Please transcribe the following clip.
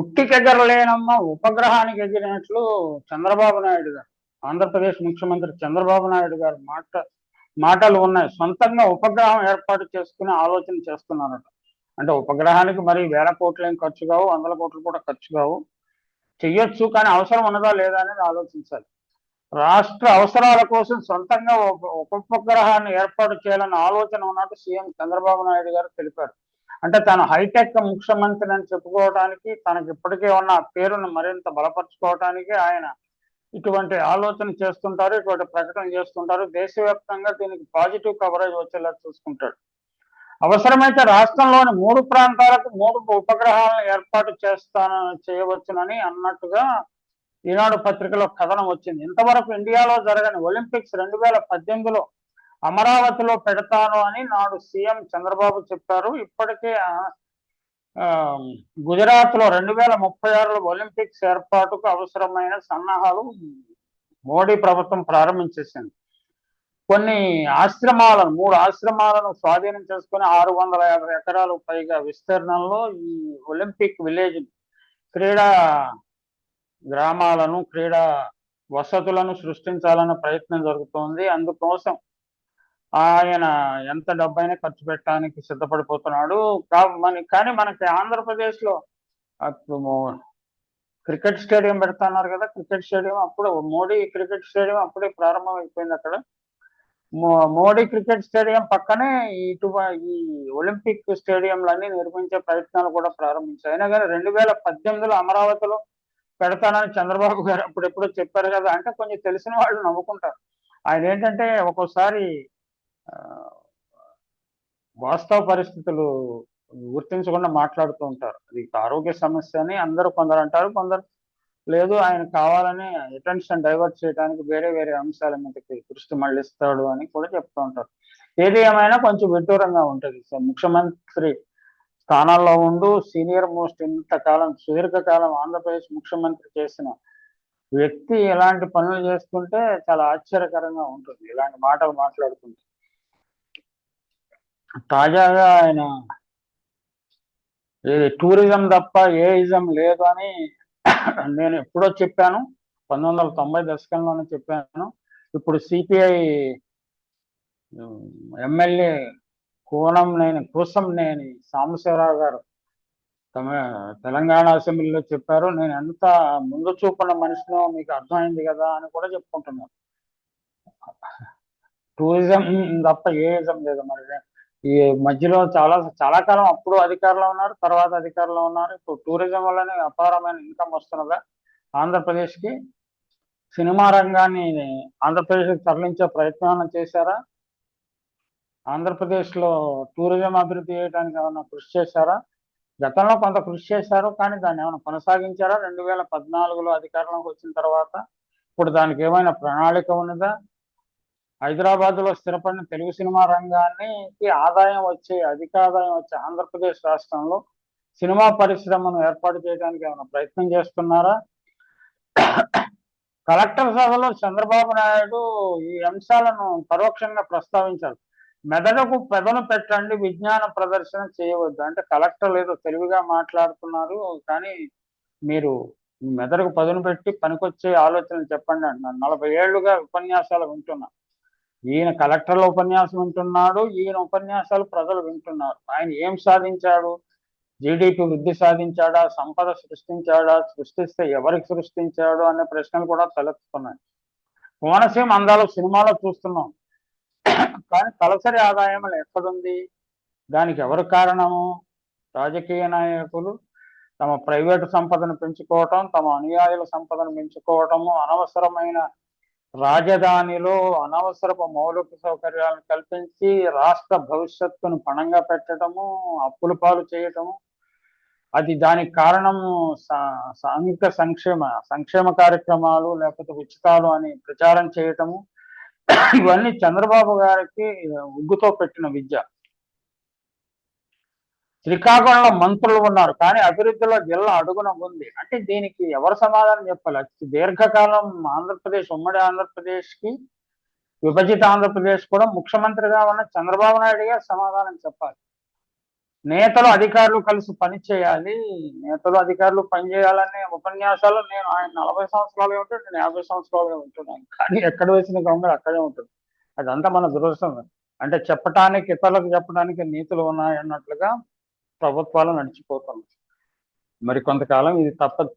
ఉట్టికెగరలేనమ్మ ఉపగ్రహానికి ఎగిరినట్లు చంద్రబాబు నాయుడు గారు, ఆంధ్రప్రదేశ్ ముఖ్యమంత్రి చంద్రబాబు నాయుడు గారు మాటలు ఉన్నాయి. సొంతంగా ఉపగ్రహం ఏర్పాటు చేసుకునే ఆలోచన చేస్తున్నారట. అంటే ఉపగ్రహానికి మరి వేల కోట్లు ఏం ఖర్చు కావు, వందల కోట్లు కూడా ఖర్చు కావు. చెయ్యొచ్చు, కానీ అవసరం ఉన్నదా లేదా అనేది ఆలోచించాలి. రాష్ట్ర అవసరాల కోసం సొంతంగా ఉపగ్రహాన్ని ఏర్పాటు చేయాలన్న ఆలోచన ఉన్నట్టు సీఎం చంద్రబాబు నాయుడు గారు తెలిపారు. అంటే తాను హైటెక్ ముఖ్యమంత్రి అని చెప్పుకోవడానికి, తనకి ఇప్పటికే ఉన్న పేరును మరింత బలపరుచుకోవడానికి ఆయన ఇటువంటి ఆలోచన చేస్తుంటారు, ఇటువంటి ప్రకటన చేస్తుంటారు. దేశవ్యాప్తంగా దీనికి పాజిటివ్ కవరేజ్ వచ్చేలా చూసుకుంటాడు. అవసరమైతే రాష్ట్రంలోని 3 ప్రాంతాలకు 3 ఉపగ్రహాలను ఏర్పాటు చేయవచ్చునని అన్నట్టుగా ఈనాడు పత్రికలో కథనం వచ్చింది. ఇంతవరకు ఇండియాలో జరగని ఒలింపిక్స్ 2018లో అమరావతిలో పెడతాను అని నాడు సీఎం చంద్రబాబు చెప్పారు. ఇప్పటికే గుజరాత్లో 2036లో ఒలింపిక్స్ ఏర్పాటుకు అవసరమైన సన్నాహాలు మోడీ ప్రభుత్వం ప్రారంభించేసింది. కొన్ని ఆశ్రమాలను 3 ఆశ్రమాలను స్వాధీనం చేసుకుని 650 ఎకరాలు పైగా విస్తీర్ణంలో ఈ ఒలింపిక్ విలేజ్, క్రీడా గ్రామాలను, క్రీడా వసతులను సృష్టించాలన్న ప్రయత్నం జరుగుతోంది. అందుకోసం ఆయన ఎంత డబ్బైనా ఖర్చు పెట్టడానికి సిద్ధపడిపోతున్నాడు. కానీ మనకి ఆంధ్రప్రదేశ్లో క్రికెట్ స్టేడియం పెడతాన్నారు కదా. క్రికెట్ స్టేడియం అప్పుడు మోడీ క్రికెట్ స్టేడియం అప్పుడే ప్రారంభం అయిపోయింది. అక్కడ మోడీ క్రికెట్ స్టేడియం పక్కనే ఈ ఒలింపిక్ స్టేడియంలన్నీ నిర్మించే ప్రయత్నాలు కూడా ప్రారంభించాయి. అయినా కానీ 2018లో అమరావతిలో పెడతానని చంద్రబాబు గారు అప్పుడెప్పుడో చెప్పారు కదా. అంటే కొంచెం తెలిసిన వాళ్ళు నవ్వుకుంటారు. ఆయన ఏంటంటే ఒక్కోసారి వాస్తవ పరిస్థితులు గుర్తించకుండా మాట్లాడుతూ ఉంటారు. అది ఆరోగ్య సమస్య అని కొందరు అంటారు, కొందరు లేదు ఆయన కావాలని అటెన్షన్ డైవర్ట్ చేయడానికి వేరే వేరే అంశాల మీదకి దృష్టి మళ్లిస్తాడు అని కూడా చెప్తూ ఉంటారు. ఏది ఏమైనా కొంచెం విడ్డూరంగా ఉంటుంది. ముఖ్యమంత్రి స్థానాల్లో ఉంటూ సీనియర్ మోస్ట్ ఇంతకాలం సుదీర్ఘకాలం ఆంధ్రప్రదేశ్ ముఖ్యమంత్రి చేసిన వ్యక్తి ఇలాంటి పనులు చేస్తుంటే చాలా ఆశ్చర్యకరంగా ఉంటుంది. ఇలాంటి మాటలు మాట్లాడుతుంటే తాజాగా ఆయన టూరిజం తప్ప ఏ ఇజం లేదు అని నేను ఎప్పుడో చెప్పాను. 1990 దశకంలోనే చెప్పాను. ఇప్పుడు సిపిఐ ఎమ్మెల్యే కూసంనేని సాంబశివరావు గారు తెలంగాణ అసెంబ్లీలో చెప్పారు. నేను ఎంత ముందు చూపున్న మనిషినో మీకు అర్థమైంది కదా అని కూడా చెప్పుకుంటున్నాను. టూరిజం తప్ప ఏ ఇజం లేదు. మరి ఈ మధ్యలో చాలా కాలం అప్పుడు అధికారంలో ఉన్నారు, తర్వాత అధికారంలో ఉన్నారు. ఇప్పుడు టూరిజం వల్లనే అపారమైన ఇన్కమ్ వస్తున్నదా ఆంధ్రప్రదేశ్కి? సినిమా రంగాన్ని ఆంధ్రప్రదేశ్కి తరలించే ప్రయత్నం చేశారా? ఆంధ్రప్రదేశ్లో టూరిజం అభివృద్ధి చేయడానికి ఏమైనా కృషి చేశారా? గతంలో కొంత కృషి చేశారు, కానీ దాన్ని ఏమైనా కొనసాగించారా? 2014లో అధికారంలోకి వచ్చిన తర్వాత ఇప్పుడు దానికి ఏమైనా ప్రణాళిక ఉన్నదా? హైదరాబాద్లో స్థిరపడిన తెలుగు సినిమా రంగానికి అధిక ఆదాయం వచ్చే ఆంధ్రప్రదేశ్ రాష్ట్రంలో సినిమా పరిశ్రమను ఏర్పాటు చేయడానికి ఏమైనా ప్రయత్నం చేస్తున్నారా? కలెక్టర్ సభలో చంద్రబాబు నాయుడు ఈ అంశాలను పరోక్షంగా ప్రస్తావించారు. మెదడుకు పెదను పెట్టండి, విజ్ఞాన ప్రదర్శన చేయవద్దు. అంటే కలెక్టర్లు ఏదో తెలివిగా మాట్లాడుతున్నారు, కానీ మీరు మెదడుకు పదును పెట్టి పనికొచ్చే ఆలోచనలు చెప్పండి అంటున్నారు. 40 ఏళ్లుగా ఉపన్యాసాలు వింటున్నా. ఈయన కలెక్టర్ల ఉపన్యాసం వింటున్నాడు, ఈయన ఉపన్యాసాలు ప్రజలు వింటున్నారు. ఆయన ఏం సాధించాడు? జీడిపి వృద్ధి సాధించాడా? సంపద సృష్టించాడా? సృష్టిస్తే ఎవరికి సృష్టించాడు అనే ప్రశ్నలు కూడా తలెత్తుతున్నాయి. కోనసీమ అందాలు సినిమాలో చూస్తున్నాం, కానీ తలసరి ఆదాయం ఎక్కడుంది? దానికి ఎవరు కారణము? రాజకీయ నాయకులు తమ ప్రైవేటు సంపదను పెంచుకోవటం, తమ అనుయాయుల సంపదను పెంచుకోవటము, అనవసరమైన రాజధానిలో అనవసరపు మౌలిక సౌకర్యాలను కల్పించి రాష్ట్ర భవిష్యత్తును పణంగా పెట్టడము, అప్పుల పాలు చేయటము. దానికి కారణము సాంఘిక సంక్షేమ కార్యక్రమాలు లేకపోతే ఉచితాలు అని ప్రచారం చేయటము. ఇవన్నీ చంద్రబాబు గారికి ఉగ్గుతో పెట్టిన విద్య. శ్రీకాకుళంలో మంత్రులు ఉన్నారు, కానీ అభివృద్ధిలో జిల్లా అడుగున ఉంది. అంటే దీనికి ఎవరు సమాధానం చెప్పాలి? దీర్ఘకాలం ఉమ్మడి ఆంధ్రప్రదేశ్కి, విభజిత ఆంధ్రప్రదేశ్ కూడా ముఖ్యమంత్రిగా ఉన్న చంద్రబాబు నాయుడు గారు సమాధానం చెప్పాలి. నేతలు అధికారులు కలిసి పని చేయాలి, నేతలు అధికారులు పని చేయాలనే ఉపన్యాసాలు నేను ఆయన 40 సంవత్సరాలుగా ఉంటే నేను 50 సంవత్సరాలుగా ఉంటున్నాను, కానీ ఎక్కడ వేసిన గొంగళి అక్కడే ఉంటుంది. అదంతా మన దురదృష్టం. అంటే చెప్పటానికి, ఇతరులకు చెప్పడానికి నీతులు ఉన్నాయన్నట్లుగా ప్రభుత్వాలు నడిచిపోతున్నాయి. మరి కొంతకాలం ఇది తప్పదు.